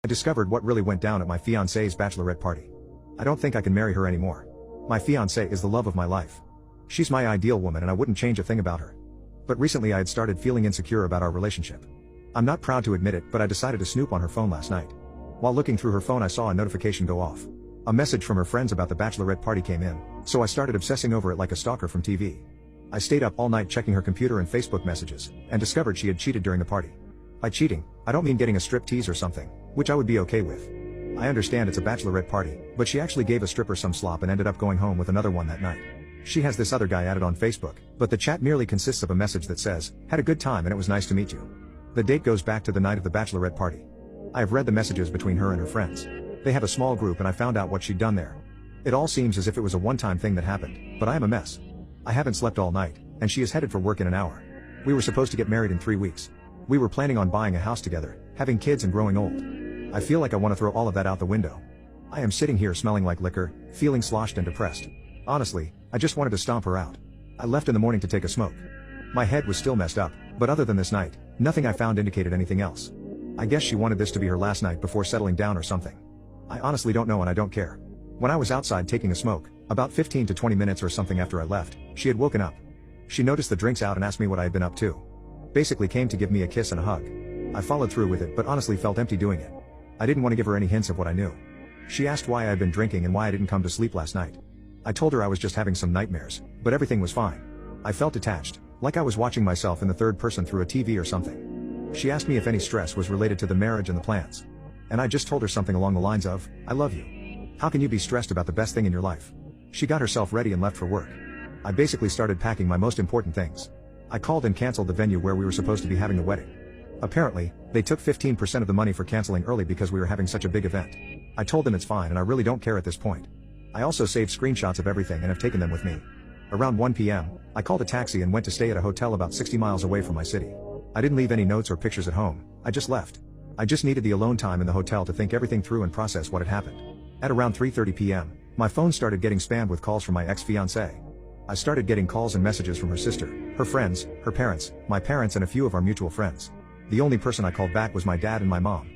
I discovered what really went down at my fiancée's bachelorette party. I don't think I can marry her anymore. My fiancée is the love of my life. She's my ideal woman and I wouldn't change a thing about her. But recently I had started feeling insecure about our relationship. I'm not proud to admit it, but I decided to snoop on her phone last night. While looking through her phone I saw a notification go off. A message from her friends about the bachelorette party came in, so I started obsessing over it like a stalker from TV. I stayed up all night checking her computer and Facebook messages, and discovered she had cheated during the party. By cheating, I don't mean getting a strip tease or something, which I would be okay with. I understand it's a bachelorette party, but she actually gave a stripper some slop and ended up going home with another one that night. She has this other guy added on Facebook, but the chat merely consists of a message that says, "Had a good time and it was nice to meet you." The date goes back to the night of the bachelorette party. I have read the messages between her and her friends. They have a small group and I found out what she'd done there. It all seems as if it was a one-time thing that happened, but I am a mess. I haven't slept all night, and she is headed for work in an hour. We were supposed to get married in 3 weeks. We were planning on buying a house together, having kids and growing old. I feel like I want to throw all of that out the window. I am sitting here smelling like liquor, feeling sloshed and depressed. Honestly, I just wanted to stomp her out. I left in the morning to take a smoke. My head was still messed up, but other than this night, nothing I found indicated anything else. I guess she wanted this to be her last night before settling down or something. I honestly don't know and I don't care. When I was outside taking a smoke, about 15 to 20 minutes or something after I left, she had woken up. She noticed the drinks out and asked me what I had been up to. Basically came to give me a kiss and a hug. I followed through with it but honestly felt empty doing it. I didn't want to give her any hints of what I knew. She asked why I had been drinking and why I didn't come to sleep last night. I told her I was just having some nightmares, but everything was fine. I felt detached, like I was watching myself in the third person through a TV or something. She asked me if any stress was related to the marriage and the plans. And I just told her something along the lines of, "I love you. How can you be stressed about the best thing in your life?" She got herself ready and left for work. I basically started packing my most important things. I called and canceled the venue where we were supposed to be having the wedding. Apparently, they took 15% of the money for canceling early because we were having such a big event. I told them it's fine and I really don't care at this point. I also saved screenshots of everything and have taken them with me. Around 1 p.m., I called a taxi and went to stay at a hotel about 60 miles away from my city. I didn't leave any notes or pictures at home, I just left. I just needed the alone time in the hotel to think everything through and process what had happened. At around 3:30 p.m., my phone started getting spammed with calls from my ex-fiancée. I started getting calls and messages from her sister, her friends, her parents, my parents and a few of our mutual friends. The only person I called back was my dad and my mom.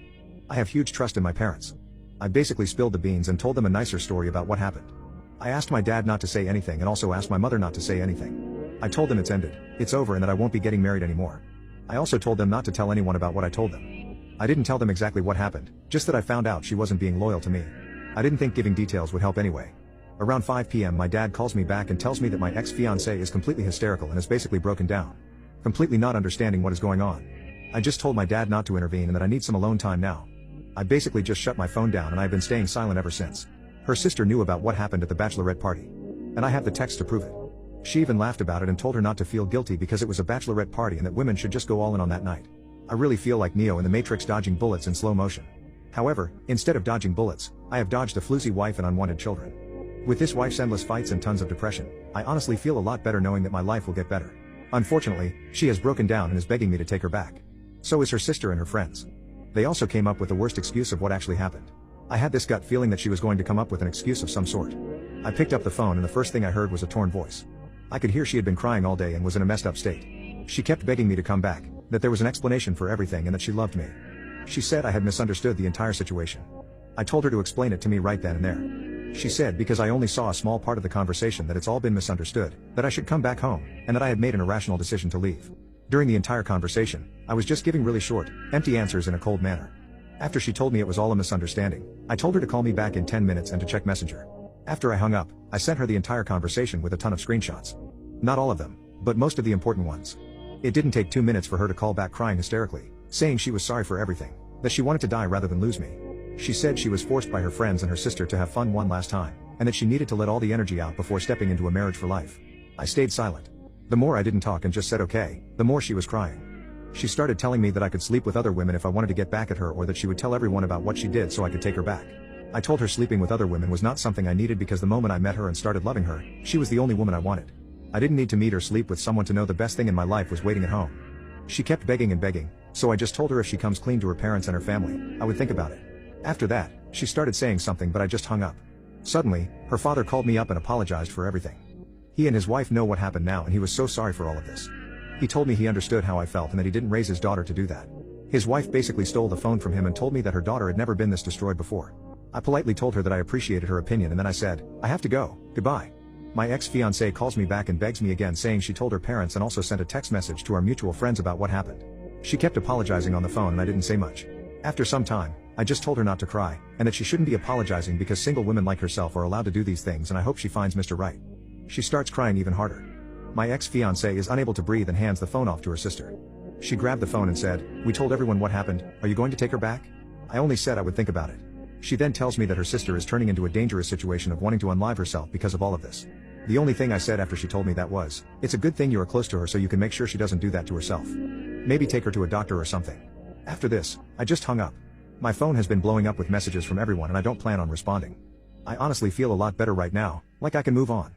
I have huge trust in my parents. I basically spilled the beans and told them a nicer story about what happened. I asked my dad not to say anything and also asked my mother not to say anything. I told them it's ended, it's over and that I won't be getting married anymore. I also told them not to tell anyone about what I told them. I didn't tell them exactly what happened, just that I found out she wasn't being loyal to me. I didn't think giving details would help anyway. Around 5 p.m. my dad calls me back and tells me that my ex-fiancée is completely hysterical and is basically broken down. Completely not understanding what is going on. I just told my dad not to intervene and that I need some alone time now. I basically just shut my phone down and I've been staying silent ever since. Her sister knew about what happened at the bachelorette party. And I have the text to prove it. She even laughed about it and told her not to feel guilty because it was a bachelorette party and that women should just go all in on that night. I really feel like Neo in the Matrix dodging bullets in slow motion. However, instead of dodging bullets, I have dodged a floozy wife and unwanted children. With this wife's endless fights and tons of depression, I honestly feel a lot better knowing that my life will get better. Unfortunately, she has broken down and is begging me to take her back. So is her sister and her friends. They also came up with the worst excuse of what actually happened. I had this gut feeling that she was going to come up with an excuse of some sort. I picked up the phone and the first thing I heard was a torn voice. I could hear she had been crying all day and was in a messed up state. She kept begging me to come back, that there was an explanation for everything and that she loved me. She said I had misunderstood the entire situation. I told her to explain it to me right then and there. She said because I only saw a small part of the conversation that it's all been misunderstood, that I should come back home, and that I had made an irrational decision to leave. During the entire conversation, I was just giving really short, empty answers in a cold manner. After she told me it was all a misunderstanding, I told her to call me back in 10 minutes and to check Messenger. After I hung up, I sent her the entire conversation with a ton of screenshots. Not all of them, but most of the important ones. It didn't take 2 minutes for her to call back crying hysterically, saying she was sorry for everything, that she wanted to die rather than lose me. She said she was forced by her friends and her sister to have fun one last time, and that she needed to let all the energy out before stepping into a marriage for life. I stayed silent. The more I didn't talk and just said okay, the more she was crying. She started telling me that I could sleep with other women if I wanted to get back at her or that she would tell everyone about what she did so I could take her back. I told her sleeping with other women was not something I needed because the moment I met her and started loving her, she was the only woman I wanted. I didn't need to meet or sleep with someone to know the best thing in my life was waiting at home. She kept begging and begging, so I just told her if she comes clean to her parents and her family, I would think about it. After that, she started saying something but I just hung up. Suddenly, her father called me up and apologized for everything. He and his wife know what happened now and he was so sorry for all of this. He told me he understood how I felt and that he didn't raise his daughter to do that. His wife basically stole the phone from him and told me that her daughter had never been this destroyed before. I politely told her that I appreciated her opinion and then I said, I have to go, goodbye. My ex-fiancée calls me back and begs me again, saying she told her parents and also sent a text message to our mutual friends about what happened. She kept apologizing on the phone and I didn't say much. After some time, I just told her not to cry, and that she shouldn't be apologizing because single women like herself are allowed to do these things, and I hope she finds Mr. Right. She starts crying even harder. My ex-fiancée is unable to breathe and hands the phone off to her sister. She grabbed the phone and said, we told everyone what happened, are you going to take her back? I only said I would think about it. She then tells me that her sister is turning into a dangerous situation of wanting to unalive herself because of all of this. The only thing I said after she told me that was, it's a good thing you are close to her so you can make sure she doesn't do that to herself. Maybe take her to a doctor or something. After this, I just hung up. My phone has been blowing up with messages from everyone and I don't plan on responding. I honestly feel a lot better right now, like I can move on.